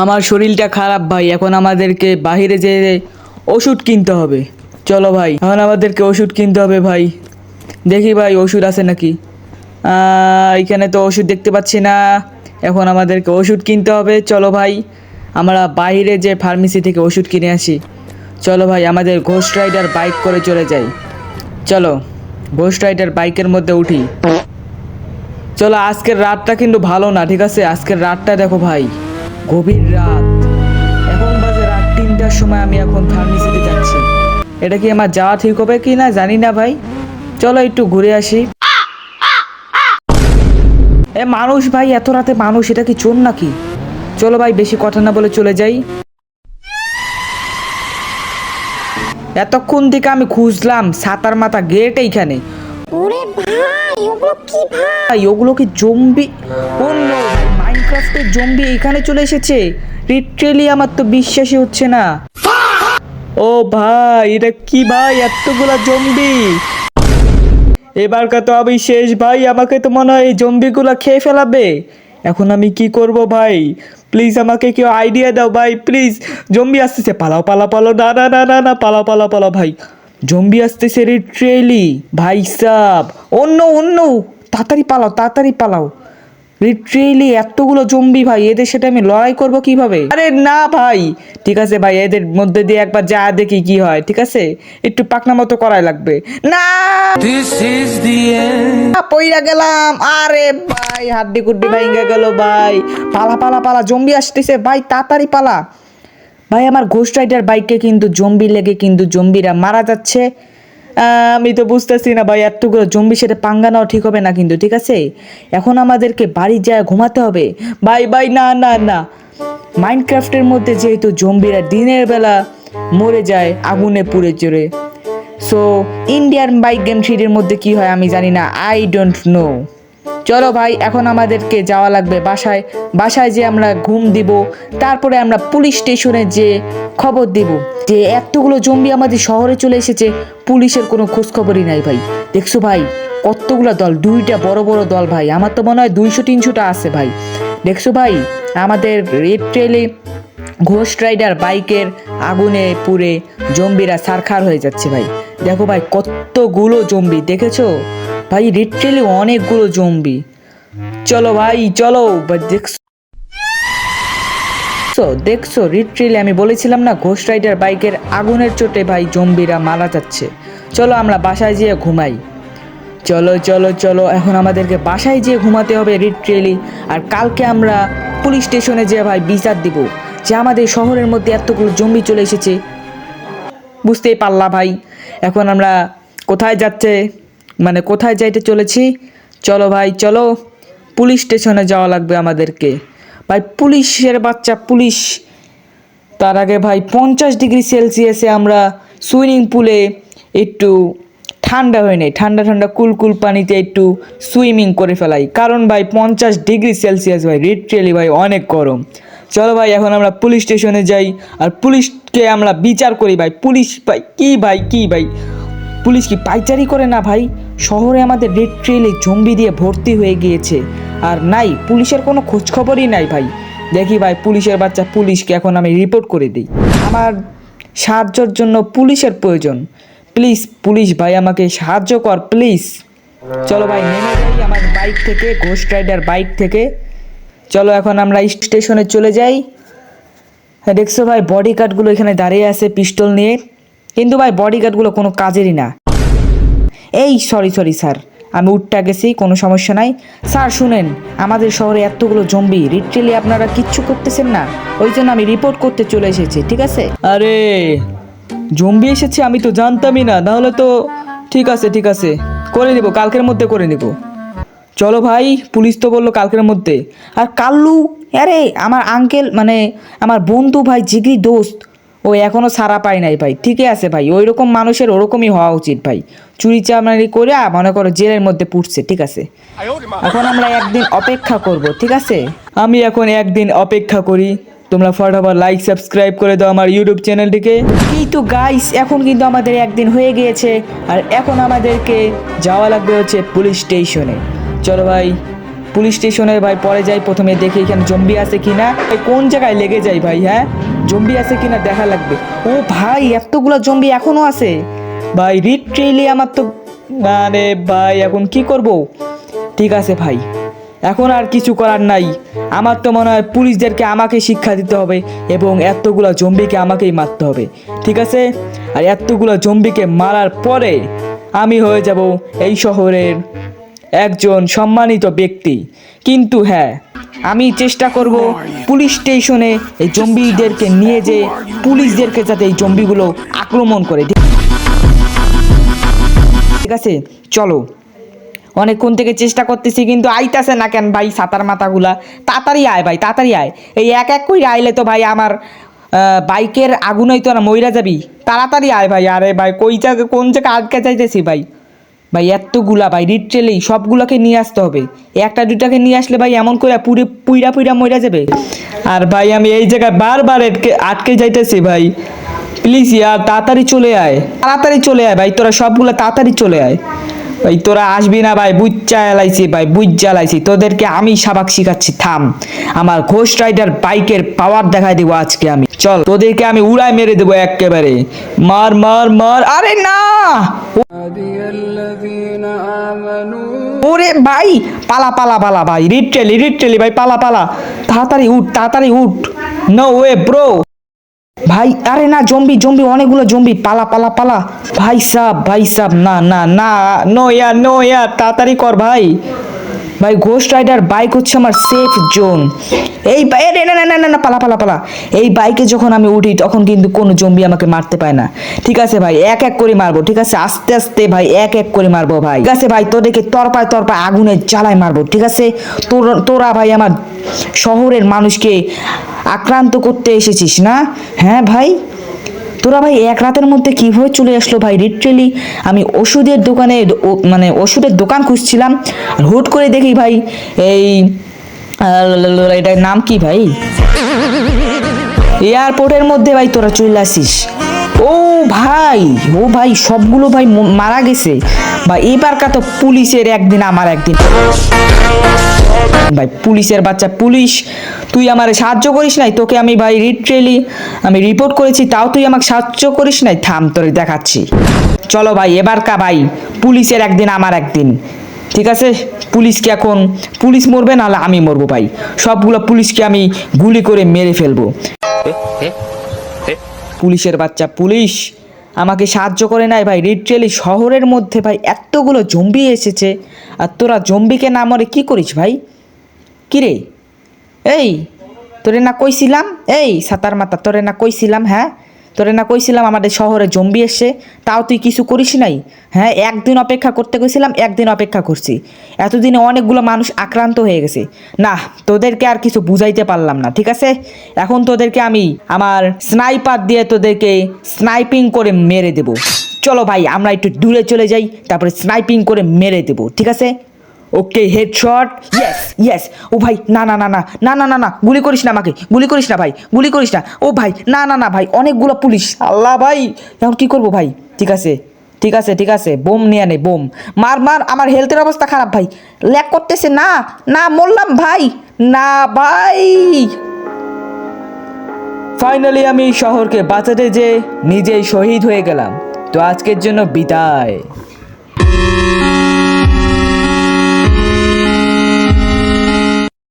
আমার শরীরটা খারাপ ভাই, এখন আমাদেরকে বাইরে যেয়ে ওষুধ কিনতে হবে। চলো ভাই, এখন আমাদেরকে ওষুধ কিনতে হবে ভাই। দেখি ভাই ওষুধ আছে নাকি। এখানে তো ওষুধ দেখতে পাচ্ছি না। এখন আমাদেরকে ওষুধ কিনতে হবে। চলো ভাই, আমরা বাইরে যে ফার্মেসি থেকে ওষুধ কিনে আসি। চলো ভাই, আমাদের ঘোস্ট রাইডার বাইক করে চলে যাই। চলো ঘোস্ট রাইডার বাইকের মধ্যে উঠি। চলো, আজকের রাতটা কিন্তু ভালো না, ঠিক আছে? আজকের রাতটা দেখো ভাই, গভীর রাত। এখন বাজে রাত 3টার সময়, আমি এখন ফার্মেসিতে যাচ্ছি। এটা কি আমার যাওয়া ঠিক হবে কি না জানি না ভাই। চলো একটু ঘুরে আসি। মানুষ ভাই, এত রাতে মানুষ, এটা কি চোর নাকি? চলো ভাই, বেশি কথা না বলে চলে যাই। এতক্ষণ থেকে আমি খুঁজলাম সাতার মাথা গেট এইখানে। ওরে ভাই, ওগুলো কি ভাই? ওগুলো কি জম্বি? ও নো, মাইনক্রাফটের জম্বি এখানে চলে এসেছে। লিটারেলি আমার তো বিশ্বাসই হচ্ছে না। ও ভাই, এটা কি ভাই, এতগুলা জম্বি! এবারকার তো আমি শেষ ভাই, আমাকে তো মনে হয় এই জম্বিগুলা খেয়ে ফেলাবে। এখন আমি কি করব ভাই? প্লিজ আমাকে কেউ আইডিয়া দাও ভাই, প্লিজ। জম্বি আসতেছে, পালাও পালাও পালাও, না না না না না, পালাও পালাও পালাও ভাই। জম্বি আসতেছে লিটারেলি ভাই সাব। অন্য অন্য, তাড়াতাড়ি পালাও তাড়াতাড়ি পালাও। লিটারেলি এতগুলো জম্বি ভাই, এদের সাথে আমি লড়াই করব কিভাবে? আরে না ভাই, ঠিক আছে ভাই, এদের মধ্যে দিয়ে একবার যা দেখি কি হয়, ঠিক আছে? একটু পাকনা মতো করাই লাগবে। না, পইরা গেলাম। আরে ভাই, হাড্ডি কুড্ডি ভাঙা গেল ভাই। পালা পালা পালা, জম্বি আসতেছে ভাই, তাড়াতাড়ি পালা ভাই। আমার ঘোস্ট রাইডার বাইককে কিন্তু জম্বি লেগে কিন্তু জম্বিরা মারা যাচ্ছে। আমি তো বুঝতেছি না ভাই, এতগুলো জম্বির সাথে পাঙ্গা নেওয়া ঠিক হবে না কিন্তু, ঠিক আছে? এখন আমাদেরকে বাড়ি যায় ঘুমাতে হবে ভাই। ভাই না না না, মাইনক্রাফটের মধ্যে যেহেতু জম্বিরা দিনের বেলা মরে যায় আগুনে পুড়ে চড়ে, সো ইন্ডিয়ান বাইক গেম 3 মধ্যে কি হয় আমি জানি না, আই ডোন্ট নো। চলো ভাই, এখন আমাদেরকে যাওয়া লাগবে বাসায়। বাসায় যে আমরা ঘুম দিব, তারপরে আমরা পুলিশ স্টেশনে যে খবর দিব যে এতগুলো জম্বি আমাদের শহরে চলে এসেছে, পুলিশের কোনো খোঁজ খবরই নাই ভাই। দেখছো ভাই, কতগুলো দল, 2টা বড় বড় দল ভাই। আমার তো মনে হয় 200-300টা আছে ভাই। দেখছো ভাই, আমাদের রেড ট্রেলে ঘোস্ট রাইডার বাইকের আগুনে পুড়ে জম্বিরা ছারখার হয়ে যাচ্ছে ভাই। দেখো ভাই, কতগুলো জম্বি, দেখেছো ভাই? লিটারেলি অনেকগুলো জম্বি। চলো ভাই চলো, দেখছো দেখছো, লিটারেলি আমি বলেছিলাম না, ঘোস্ট রাইডার বাইকের আগুনের চোটে ভাই জম্বিরা মারা যাচ্ছে। চলো আমরা বাসায় যেয়ে ঘুমাই। চলো চলো চলো, এখন আমাদেরকে বাসায় যেয়ে ঘুমাতে হবে লিটারেলি। আর কালকে আমরা পুলিশ স্টেশনে যেয়ে ভাই বিচার দিব যে আমাদের শহরের মধ্যে এতগুলো জম্বি চলে এসেছে। বুঝতেই পারলা ভাই, এখন আমরা কোথায় যাচ্ছে, মানে কোথায় যাইতে চলেছি। চলো ভাই চলো, পুলিশ স্টেশনে যাওয়া লাগবে আমাদেরকে ভাই। পুলিশের বাচ্চা পুলিশ। তার আগে ভাই 50 ডিগ্রি সেলসিয়াসে আমরা সুইমিং পুলে একটু ঠান্ডা হয়ে নেই, ঠান্ডা ঠান্ডা কুলকুল পানিতে একটু সুইমিং করে ফেলাই, কারণ ভাই 50 ডিগ্রি সেলসিয়াস ভাই, লিটারেলি ভাই অনেক গরম। চলো ভাই, এখন আমরা পুলিশ স্টেশনে যাই আর পুলিশকে আমরা বিচার করি ভাই। পুলিশ ভাই কি ভাই, কি ভাই, পুলিশ কি পাইচারি করে না ভাই? শহরে আমাদের লিটারেলি জম্বি দিয়ে ভর্তি হয়ে গিয়েছে, আর নাই পুলিশের কোনো খোঁজ খবরই নাই ভাই। দেখি ভাই, পুলিশের বাচ্চা পুলিশকে এখন আমি রিপোর্ট করে দিই। আমার সাহায্যের জন্য পুলিশের প্রয়োজন, প্লিজ পুলিশ ভাই আমাকে সাহায্য কর প্লিজ। চলো ভাই, নেমে যাই আমার বাইক থেকে, ঘোস্ট রাইডার বাইক থেকে। চলো এখন আমরা স্টেশনে চলে যাই। হ্যাঁ দেখছো ভাই, বডিগার্ডগুলো এখানে দাঁড়িয়ে আছে পিস্তল নিয়ে, কিন্তু ভাই বডিগার্ডগুলো কোনো কাজেরই না। এই সরি সরি স্যার, আমি উঠটা গেছি, কোনো সমস্যা নাই। স্যার শুনেন, আমাদের শহরে এতগুলো জম্বি, লিটারেলি আপনারা কিচ্ছু করতেছেন না, ওই জন্য আমি রিপোর্ট করতে চলে এসেছি, ঠিক আছে? আরে জম্বি এসেছে, আমি তো জানতামই না, তাহলে তো ঠিক আছে ঠিক আছে, করে নিব, কালকের মধ্যে করে নিব। চলো ভাই, পুলিশ তো বললো কালকের মধ্যে। আর কাল্লু, আরে আমার আঙ্কেল মানে আমার বন্ধু ভাই, জিগরি দোস্ত, ও এখনও ছাড়া পায় নাই ভাই। ঠিকই আছে ভাই, ওই রকম মানুষের ওরকমই হওয়া উচিত ভাই। চুরি চামারি করে মনে করো জেলের মধ্যে পুড়ছে, ঠিক আছে? এখন আমরা একদিন অপেক্ষা করব, ঠিক আছে? আমি এখন একদিন অপেক্ষা করি। তোমরা ফটাফট লাইক সাবস্ক্রাইব করে দাও আমার ইউটিউব চ্যানেলটিকে। কিন্তু গাইস, এখন কিন্তু আমাদের একদিন হয়ে গিয়েছে, আর এখন আমাদেরকে যাওয়া লাগবে হচ্ছে পুলিশ স্টেশনে। চলো ভাই, পুলিশ স্টেশনে ভাই পরে যাই, প্রথমে দেখি এখানে জম্বি আছে কিনা, কোন জায়গায় লেগে যাই ভাই। হ্যাঁ, জম্বি আছে কিনা দেখা লাগবে। ও ভাই, এতগুলো জম্বি এখনো আছে ভাই। লিটারেলি আমার তো মানে ভাই এখন কি করব? ঠিক আছে ভাই, এখন আর কিছু করার নাই। আমার তো মনে হয় পুলিশদেরকে আমাকে শিক্ষা দিতে হবে এবং এতগুলো জম্বিকে আমাকেই মারতে হবে, ঠিক আছে? আর এতগুলো জম্বিকে মারার পরে আমি হয়ে যাব এই শহরের একজন সম্মানিত ব্যক্তি। কিন্তু হ্যাঁ, আমি চেষ্টা করব পুলিশ স্টেশনে এই জম্বিদেরকে নিয়ে যে পুলিশদেরকে যাতে এই জম্বিগুলো আক্রমণ করে, ঠিক আছে? চলো, অনেকক্ষণ থেকে চেষ্টা করতেছি কিন্তু আইতাছে না কেন ভাই সাতার মাথাগুলা। তাড়াতাড়ি আয় ভাই, তাড়াতাড়ি আয়। এই এক এক করে আইলে তো ভাই আমার বাইকের আগুনই তো না মইরা যাবি। তাড়াতাড়ি আয় ভাই। আরে ভাই কই জায়গা কোন জায়গা আটকে যাইতেছি ভাই। ভাই এতগুলা ভাই লিটারেলি সবগুলোকে নিয়ে আসতে হবে। একটা দুটাকে নিয়ে আসলে ভাই এমন করে পুরে পুইরা পুইরা মইরা যাবে। আর ভাই আমি এই জায়গায় বারবার আটকে যাইতেছি ভাই। প্লিজ ইয়ার তাড়াতাড়ি চলে আয়, তাড়াতাড়ি চলে আয় ভাই। তোরা সবগুলা তাড়াতাড়ি চলে আয় ভাই। তোরা আসবি না ভাই, বুজ্জা এলাইছি ভাই, বুজ্জা এলাইছি। তোদেরকে আমি সাবাক শিখাচ্ছি, থাম। আমার ঘোস্ট রাইডার বাইকের পাওয়ার দেখাই দেবো আজকে আমি। চল, তোদেরকে আমি উড়াই মেরে দেবো একেবারে। মার মার মার। আরে না, ওরে ভাই, পালা পালা পালা ভাই। লিটারেলি ভাই, পালা পালা। তাড়াতাড়ি উঠ, তাড়াতাড়ি উঠ। No way bro. ভাই আরে না, জম্বি জম্বি, অনেকগুলো জম্বি। পালা পালা পালা ভাই সাব, না না না, নো ইয়ার, তাড়াতাড়ি কর ভাই। ভাই ঘোস্ট রাইডার বাইক হচ্ছে আমার সেফ জোন। এই না না না না না, পালা পালা পালা। এই বাইকে যখন আমি উঠি তখন কিন্তু কোনো জম্বি আমাকে মারতে পায় না। ঠিক আছে ভাই, এক এক করে মারবো, ঠিক আছে? আস্তে আস্তে ভাই, এক এক করে মারবো ভাই, ঠিক আছে ভাই? তোদেরকে তরপায় তরপায় আগুনের জ্বালায় মারবো, ঠিক আছে? তোরা ভাই আমার শহরের মানুষকে আক্রান্ত করতে এসেছিস না? হ্যাঁ ভাই, তোরা ভাই এক রাতের মধ্যে কিভাবে চলে আসলো ভাই? লিটারেলি আমি ওষুধের দোকানে মানে ওষুধের দোকান খুঁজছিলাম, আর হুট করে দেখি ভাই এই এটার নাম কি ভাই, এয়ারপোর্টের মধ্যে ভাই তোরা চলে আসিস। ও ভাই সবগুলো ভাই মারা গেছে ভাই। এবার তো পুলিশের একদিন আমার একদিন। ভাই পুলিশের বাচ্চা পুলিশ, তুই আমার সাহায্য করিস নাই? তোকে আমি ভাই লিটারেলি আমি রিপোর্ট করেছি, তাও তুই আমাকে সাহায্য করিস নাই। থাম, তোরে দেখাচ্ছি। চলো ভাই, এবার ভাই পুলিশের একদিন আমার একদিন, ঠিক আছে? পুলিশকে এখন পুলিশ মরবে, নাহলে আমি মরবো ভাই। সবগুলো পুলিশকে আমি গুলি করে মেরে ফেলবো। পুলিশের বাচ্চা পুলিশ আমাকে সাহায্য করে নাই ভাই। লিটারেলি শহরের মধ্যে ভাই এতগুলো জম্বি এসেছে, আর তোরা জম্বিকে না মরে কি করিস ভাই? কিরে এই, তোরে না কইছিলাম, এই সাতার মাথা, তোরে না কইছিলাম, হ্যাঁ তোরে না কইছিলাম আমাদের শহরে জম্বি এসছে, তাও তুই কিছু করিস নাই? হ্যাঁ, একদিন অপেক্ষা করতে কইছিলাম, একদিন অপেক্ষা করছি। এতদিনে অনেকগুলো মানুষ আক্রান্ত হয়ে গেছে। না, তোদেরকে আর কিছু বুঝাইতে পারলাম না, ঠিক আছে? এখন তোদেরকে আমি আমার স্নাইপার দিয়ে তোদেরকে স্নাইপিং করে মেরে দেব। চলো ভাই, আমরা একটু দূরে চলে যাই, তারপরে স্নাইপিং করে মেরে দেব, ঠিক আছে? ওকে, হেডশট, ইয়েস। ও ভাই, না না না না না না না না, গুলি করিস না আমাকে, গুলি করিস না ভাই, গুলি করিস না। ও ভাই, না না না ভাই, অনেকগুলো পুলিশ। আল্লাহ ভাই, এখন কি করবো ভাই? ঠিক আছে, বোম নিয়ে নে, বোম মার মার। আমার হেলথের অবস্থা খারাপ ভাই, ল্যাগ করতেছে। না না, মরলাম ভাই, না ভাই। ফাইনালি আমি শহরকে বাঁচাতে যে নিজেই শহীদ হয়ে গেলাম। তো আজকের জন্য বিদায়।